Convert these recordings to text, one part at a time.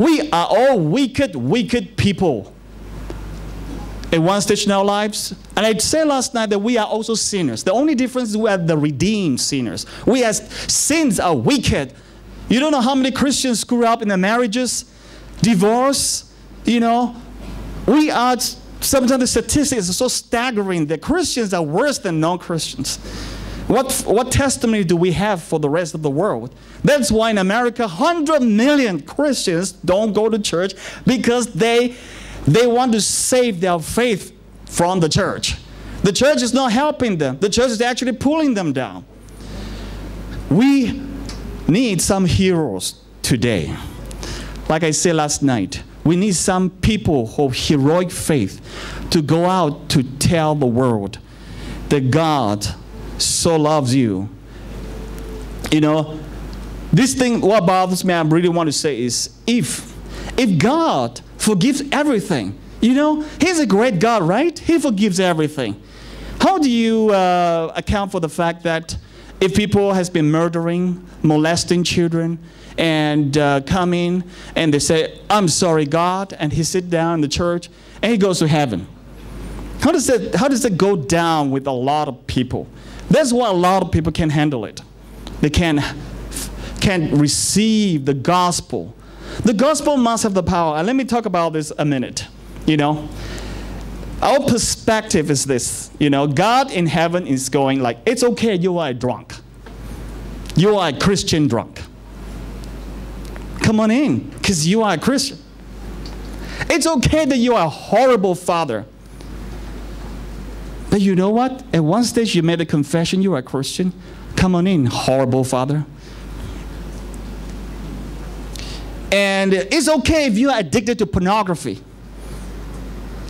We are all wicked, wicked people in one stage in our lives. And I said last night that we are also sinners. The only difference is we are the redeemed sinners. We as sins are wicked. You don't know how many Christians screw up in their marriages, divorce, you know. We are, sometimes the statistics are so staggering that Christians are worse than non-Christians. What testimony do we have for the rest of the world? That's why in America, 100 million Christians don't go to church because they want to save their faith from the church. The church is not helping them. The church is actually pulling them down. We need some heroes today. Like I said last night, we need some people of heroic faith to go out to tell the world that God so loves you. You know, this thing, what bothers me, I really want to say is, if God forgives everything, you know, He's a great God, right? He forgives everything. How do you account for the fact that if people has been murdering, molesting children, and come in and they say, I'm sorry, God, and he sit down in the church and he goes to heaven? How does that go down with a lot of people? That's why a lot of people can't handle it. They can't receive the gospel. The gospel must have the power. And let me talk about this a minute. You know, our perspective is this. You know, God in heaven is going like, it's okay, you are a drunk. You are a Christian drunk. Come on in, because you are a Christian. It's okay that you are a horrible father. But you know what? At one stage you made a confession you are a Christian. Come on in, horrible father. And it's okay if you are addicted to pornography.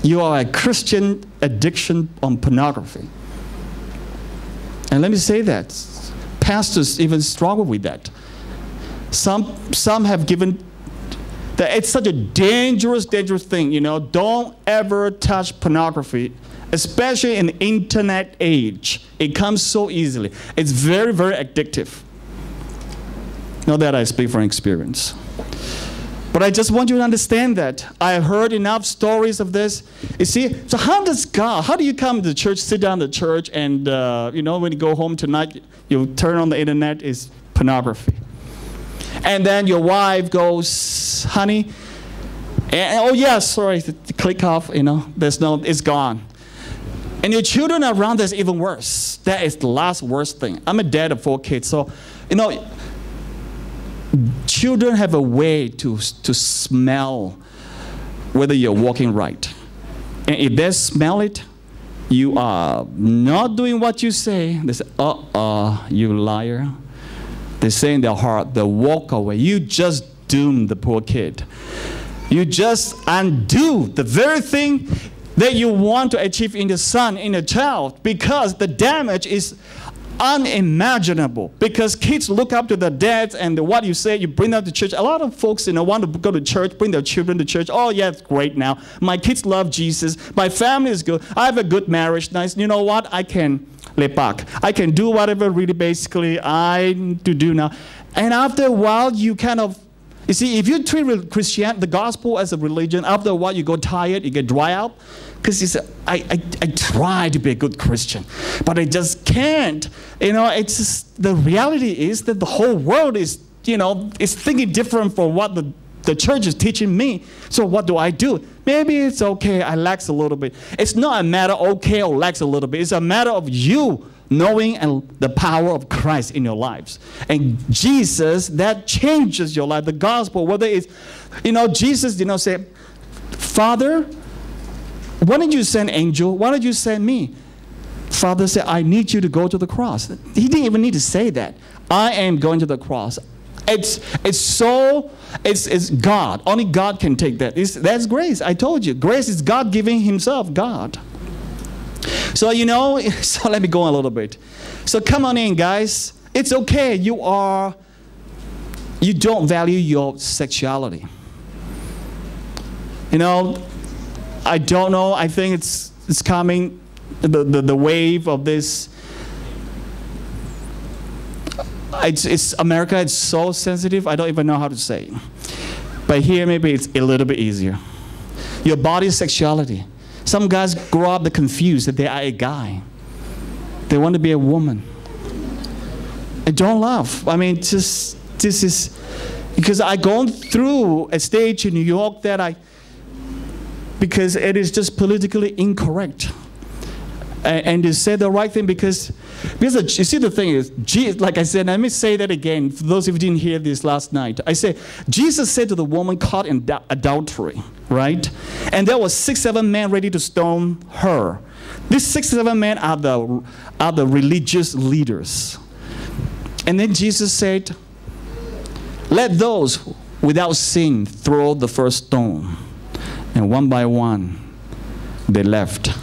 You are a Christian addiction on pornography. And let me say that. Pastors even struggle with that. Some have given that it's such a dangerous thing, you know. Don't ever touch pornography, especially in the internet age. It comes so easily. It's very, very addictive. Not that I speak from experience. But I just want you to understand that. I have heard enough stories of this. You see, so how do you come to church, sit down at church, and you know, when you go home tonight, you turn on the internet, it's pornography. And then your wife goes, honey, and, oh yeah, sorry, click off, you know, it's gone. And your children around, that's even worse. That is the last worst thing. I'm a dad of 4 kids, so, you know, children have a way to smell whether you're walking right. And if they smell it, you are not doing what you say. They say, you liar. They say in their heart, they walk away. You just doomed the poor kid. You just undo the very thing that you want to achieve in the son, in a child, because the damage is unimaginable. Because kids look up to their dads, and what you say, you bring them to church. A lot of folks, you know, want to go to church, bring their children to church. Oh yeah, it's great now. My kids love Jesus. My family is good. I have a good marriage. Nice. You know what? I can I can do whatever really basically I need to do now. And after a while, you kind of, you see, if you treat Christianity, the gospel as a religion, after a while you go tired, you get dry out. Because you say, I try to be a good Christian, but I just can't. You know, it's just, the reality is that the whole world is, you know, is thinking different from what the church is teaching me. So what do? Maybe it's okay, I lax a little bit. It's not a matter okay or lax a little bit. It's a matter of you knowing and the power of Christ in your lives. And Jesus, that changes your life. The gospel, whether it's, you know, Jesus did not say, Father, why did you send angel? Why did you send me? Father said, I need you to go to the cross. He didn't even need to say that. I am going to the cross. It's God. Only God can take that. That's grace. I told you. Grace is God giving himself, God. So, you know, so let me go on a little bit. So come on in, guys. It's okay. You don't value your sexuality. You know, I don't know. I think it's coming, the wave of this. It's America. It's so sensitive. I don't even know how to say. But here, maybe it's a little bit easier. Your body's sexuality. Some guys grow up confused that they are a guy. They want to be a woman. And don't laugh. I mean, this is, because I've gone through a stage in New York that because it is just politically incorrect. And to say the right thing because you see the thing is, like I said, let me say that again, for those of you who didn't hear this last night. I said, Jesus said to the woman caught in adultery, right? And there were 6, 7 men ready to stone her. These 6, 7 men are the religious leaders. And then Jesus said, let those without sin throw the first stone. And one by one, they left.